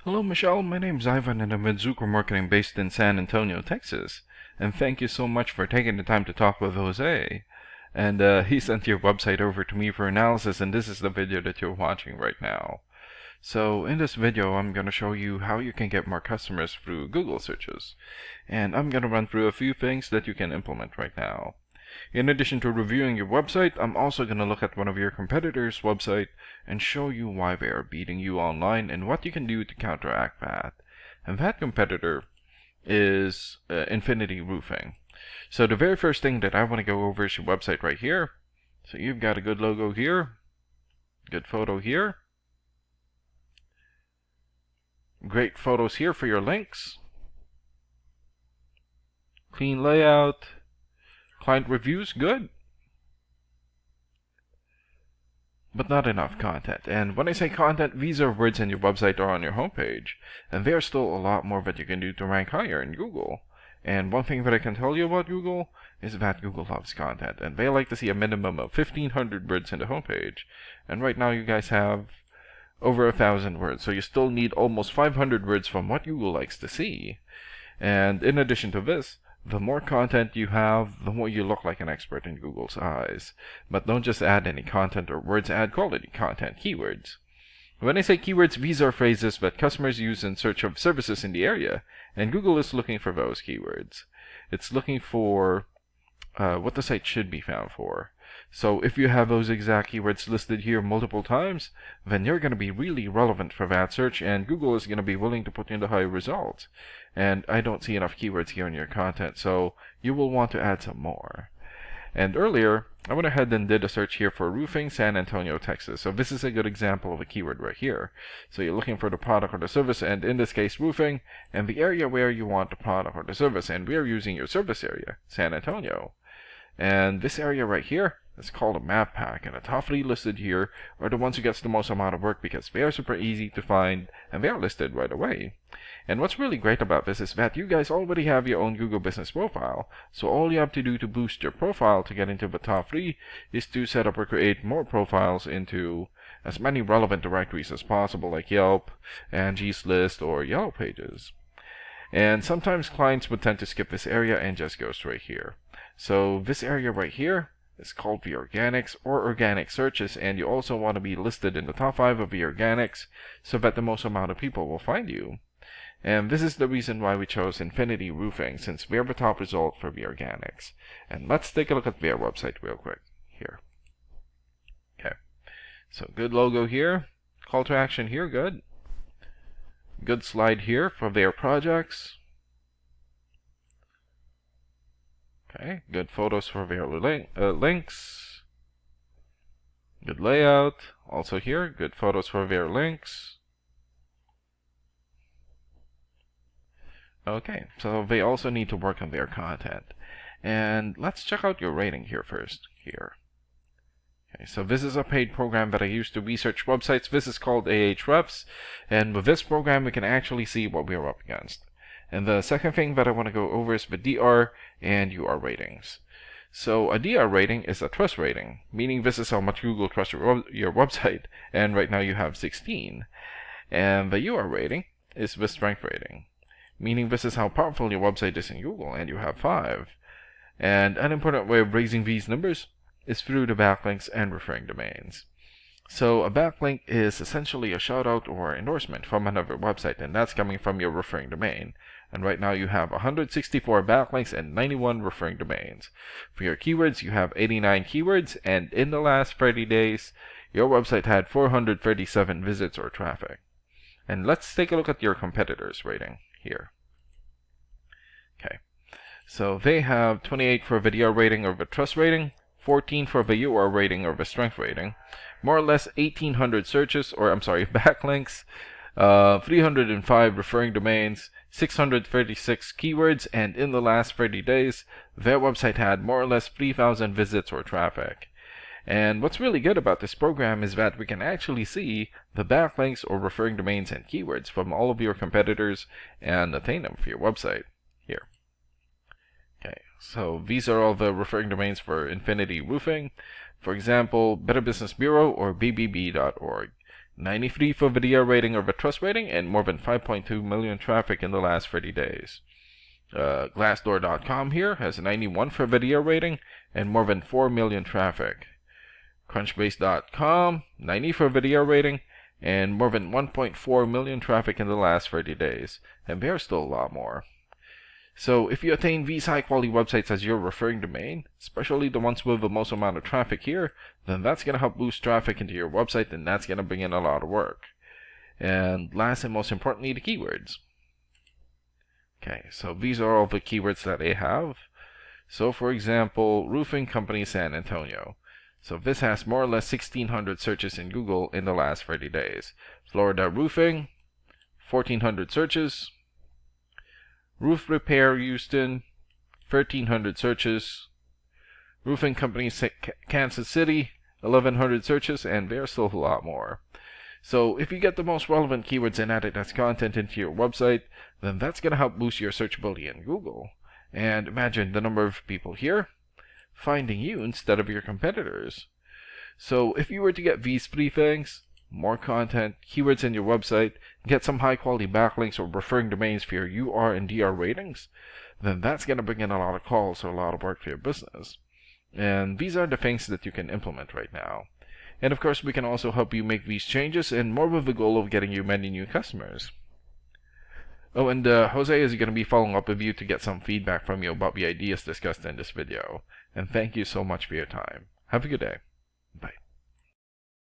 Hello, Michelle. My name's Ivan, and I'm with Zucker Marketing based in San Antonio, Texas. And thank you so much for taking the time to talk with Jose. And he sent your website over to me for analysis, and this is the video that you're watching right now. So in this video, I'm going to show you how you can get more customers through Google searches. And I'm going to run through a few things that you can implement right now. In addition to reviewing your website, I'm also going to look at one of your competitors' website and show you why they are beating you online and what you can do to counteract that. And that competitor is Infinity Roofing. So the very first thing that I want to go over is your website right here. So you've got a good logo here, good photo here, great photos here for your links, clean layout, client reviews, good, but not enough content. And when I say content, these are words in your website or on your homepage, and there's still a lot more that you can do to rank higher in Google. And one thing that I can tell you about Google is that Google loves content, and they like to see a minimum of 1,500 words in the homepage. And right now you guys have over 1,000 words, so you still need almost 500 words from what Google likes to see. And in addition to this, the more content you have, the more you look like an expert in Google's eyes. But don't just add any content or words, add quality content, keywords. When I say keywords, these are phrases that customers use in search of services in the area, and Google is looking for those keywords. It's looking for what the site should be found for. So if you have those exact keywords listed here multiple times, then you're going to be really relevant for that search, and Google is going to be willing to put you in the high results. And I don't see enough keywords here in your content, so you will want to add some more. And earlier, I went ahead and did a search here for roofing, San Antonio, Texas. So this is a good example of a keyword right here. So you're looking for the product or the service, and in this case, roofing, and the area where you want the product or the service. And we are using your service area, San Antonio. And this area right here is called a map pack, and the top 3 listed here are the ones who gets the most amount of work because they are super easy to find and they are listed right away. And what's really great about this is that you guys already have your own Google business profile, so all you have to do to boost your profile to get into the top 3 is to set up or create more profiles into as many relevant directories as possible, like Yelp, Angie's List, or Yellow Pages. And sometimes clients would tend to skip this area and just go straight here. So this area right here is called the organics or organic searches, and you also want to be listed in the top 5 of the organics so that the most amount of people will find you. And this is the reason why we chose Infinity Roofing, since we're the top result for the organics. And let's take a look at their website real quick here. Okay, so good logo here, call to action here, good. Good slide here for their projects. Okay, good photos for their links. Good layout. Also here, good photos for their links. Okay, so they also need to work on their content. And let's check out your rating here first. Here. Okay, so this is a paid program that I use to research websites. This is called Ahrefs, and with this program we can actually see what we are up against. And the second thing that I want to go over is the DR and UR ratings. So a DR rating is a trust rating, meaning this is how much Google trusts your website, and right now you have 16. And the UR rating is the strength rating, meaning this is how powerful your website is in Google, and you have 5. And an important way of raising these numbers is through the backlinks and referring domains. So a backlink is essentially a shout out or endorsement from another website, and that's coming from your referring domain. And right now you have 164 backlinks and 91 referring domains. For your keywords, you have 89 keywords, and in the last 30 days, your website had 437 visits or traffic. And let's take a look at your competitors' rating here. Okay, so they have 28 for the DR rating or the trust rating, 14 for the UR rating or the strength rating, more or less 1,800 searches, or I'm sorry, backlinks, 305 referring domains, 636 keywords, and in the last 30 days, their website had more or less 3,000 visits or traffic. And what's really good about this program is that we can actually see the backlinks or referring domains and keywords from all of your competitors and attain them for your website here. Okay, so these are all the referring domains for Infinity Roofing. For example, Better Business Bureau or bbb.org. 93 for video rating or a trust rating, and more than 5.2 million traffic in the last 30 days. Glassdoor.com here has a 91 for video rating and more than 4 million traffic. Crunchbase.com, 90 for video rating and more than 1.4 million traffic in the last 30 days. And there's still a lot more. So if you attain these high quality websites as your referring domain, especially the ones with the most amount of traffic here, then that's going to help boost traffic into your website, and that's going to bring in a lot of work. And last and most importantly, the keywords. Okay, so these are all the keywords that they have. So for example, roofing company San Antonio. So this has more or less 1,600 searches in Google in the last 30 days. Florida roofing, 1,400 searches. Roof repair Houston, 1,300 searches. Roofing company Kansas City, 1,100 searches, and there's still a lot more. So if you get the most relevant keywords and add it as content into your website, then that's going to help boost your searchability in Google. And imagine the number of people here finding you instead of your competitors. So if you were to get these three things, more content, keywords in your website, get some high quality backlinks or referring domains for your UR and DR ratings, then that's going to bring in a lot of calls or a lot of work for your business. And these are the things that you can implement right now. And of course, we can also help you make these changes, and more with the goal of getting you many new customers. Oh, and Jose is going to be following up with you to get some feedback from you about the ideas discussed in this video. And thank you so much for your time. Have a good day. Bye.